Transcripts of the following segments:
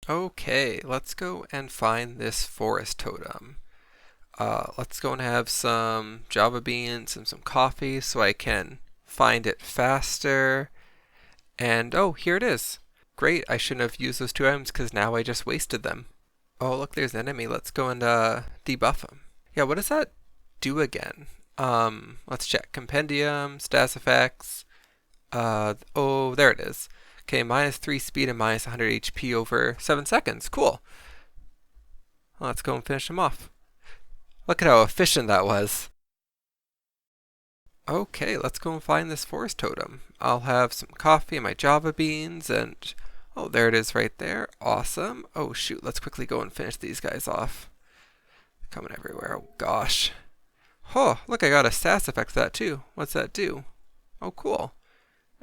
Okay, let's go and find this forest totem. Let's go and have some Java beans and some coffee so I can find it faster. And oh, here it is. Great, I shouldn't have used those two items because now I just wasted them. Oh, look, there's an enemy. Let's go and debuff him. Yeah, what does that do again? Let's check. Compendium, status effects. Oh, there it is. Okay, -3 speed and -100 HP over 7 seconds. Cool. Well, let's go and finish him off. Look at how efficient that was. Okay, let's go and find this forest totem. I'll have some coffee and my Java beans and... Oh, there it is right there. Awesome. Oh, shoot. Let's quickly go and finish these guys off. Coming everywhere. Oh, gosh. Oh, look, I got a status effect for that, too. What's that do? Oh, cool.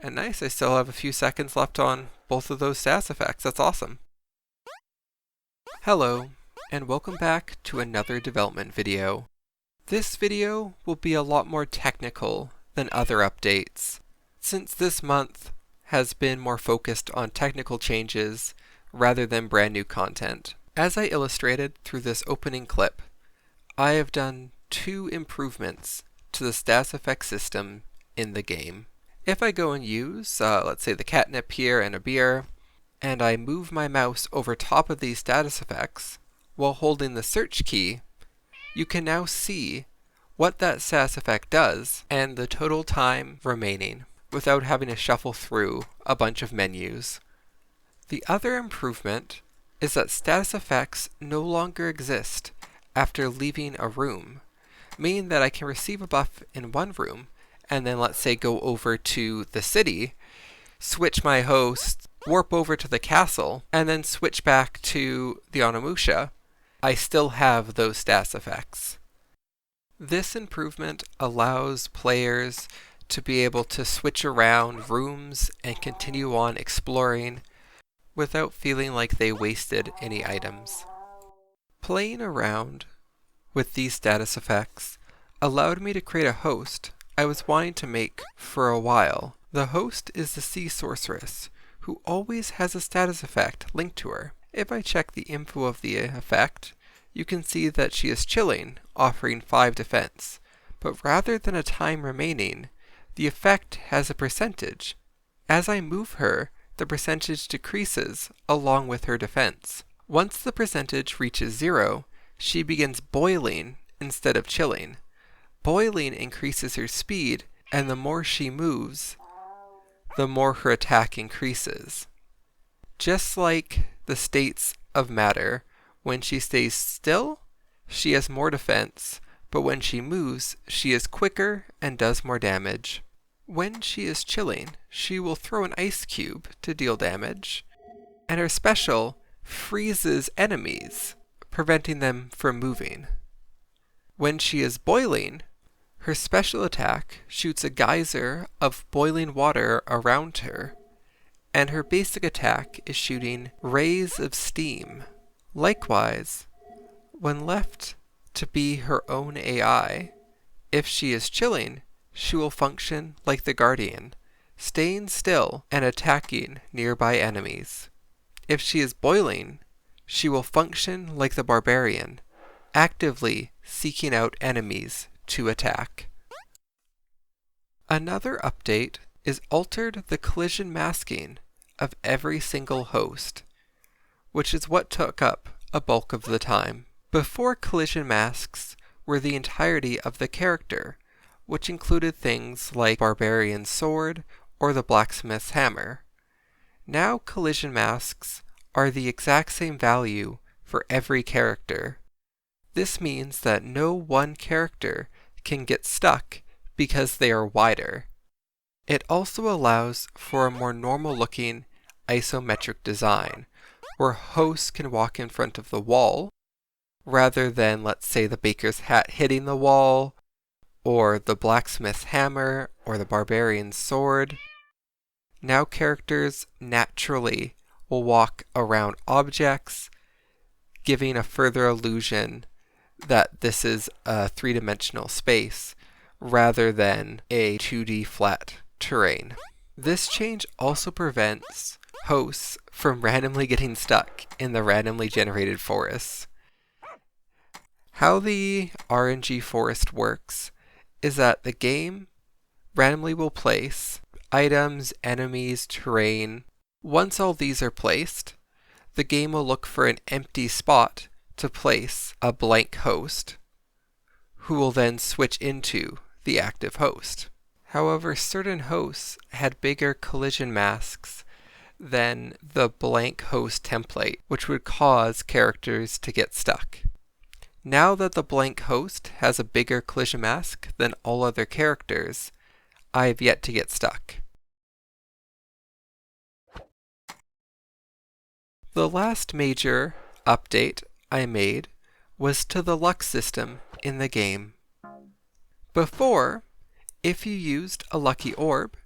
And nice, I still have a few seconds left on both of those status effects. That's awesome. Hello, and welcome back to another development video. This video will be a lot more technical than other updates, since this month has been more focused on technical changes rather than brand new content. As I illustrated through this opening clip, I have done 2 improvements to the status effect system in the game. If I go and use, let's say the catnip here and a beer, and I move my mouse over top of these status effects while holding the search key, you can now see what that status effect does and the total time remaining without having to shuffle through a bunch of menus. The other improvement is that status effects no longer exist after leaving a room, meaning that I can receive a buff in one room and then let's say go over to the city, switch my host, warp over to the castle, and then switch back to the Onimusha. I still have those status effects. This improvement allows players to be able to switch around rooms and continue on exploring without feeling like they wasted any items. Playing around with these status effects allowed me to create a host I was wanting to make for a while. The host is the Sea Sorceress, who always has a status effect linked to her. If I check the info of the effect, you can see that she is chilling, offering 5 defense, but rather than a time remaining, the effect has a percentage. As I move her, the percentage decreases along with her defense. Once the percentage reaches 0, she begins boiling instead of chilling. Boiling increases her speed, and the more she moves, the more her attack increases. Just like the states of matter, when she stays still, she has more defense, but when she moves, she is quicker and does more damage. When she is chilling, she will throw an ice cube to deal damage, and her special freezes enemies, preventing them from moving. When she is boiling, her special attack shoots a geyser of boiling water around her, and her basic attack is shooting rays of steam. Likewise, when left to be her own AI, if she is chilling, she will function like the Guardian, staying still and attacking nearby enemies. If she is boiling, she will function like the Barbarian, actively seeking out enemies to attack. Another update is altered the collision masking of every single host, which is what took up a bulk of the time. Before, collision masks were the entirety of the character, which included things like Barbarian's sword or the blacksmith's hammer. Now collision masks are the exact same value for every character. This means that no one character can get stuck because they are wider. It also allows for a more normal looking isometric design, where hosts can walk in front of the wall, rather than, let's say, the baker's hat hitting the wall, or the blacksmith's hammer, or the barbarian's sword. Now characters naturally will walk around objects, giving a further illusion that this is a 3-dimensional space rather than a 2D flat terrain. This change also prevents hosts from randomly getting stuck in the randomly generated forests. How the RNG forest works is that the game randomly will place items, enemies, terrain. Once all these are placed, the game will look for an empty spot to place a blank host, who will then switch into the active host. However, certain hosts had bigger collision masks than the blank host template, which would cause characters to get stuck. Now that the blank host has a bigger collision mask than all other characters, I have yet to get stuck. The last major update I made was to the luck system in the game. Before, if you used a lucky orb,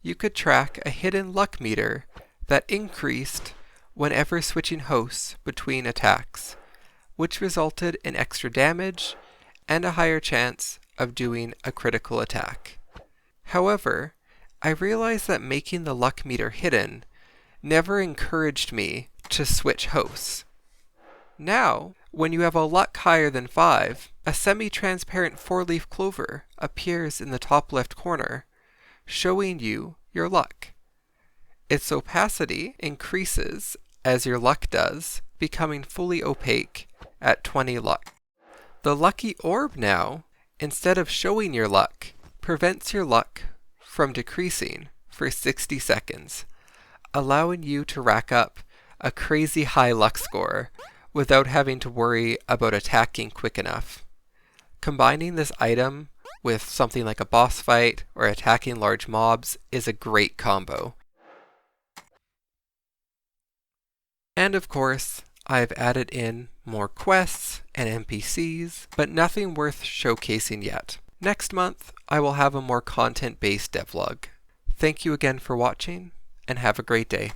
you could track a hidden luck meter that increased whenever switching hosts between attacks, which resulted in extra damage and a higher chance of doing a critical attack. However, I realized that making the luck meter hidden never encouraged me to switch hosts. Now, when you have a luck higher than 5, a semi-transparent 4-leaf clover appears in the top left corner, showing you your luck. Its opacity increases as your luck does, becoming fully opaque at 20 luck. The lucky orb now, instead of showing your luck, prevents your luck from decreasing for 60 seconds, allowing you to rack up a crazy high luck score without having to worry about attacking quick enough. Combining this item with something like a boss fight or attacking large mobs is a great combo. And of course, I've added in more quests and NPCs, but nothing worth showcasing yet. Next month, I will have a more content-based devlog. Thank you again for watching, and have a great day.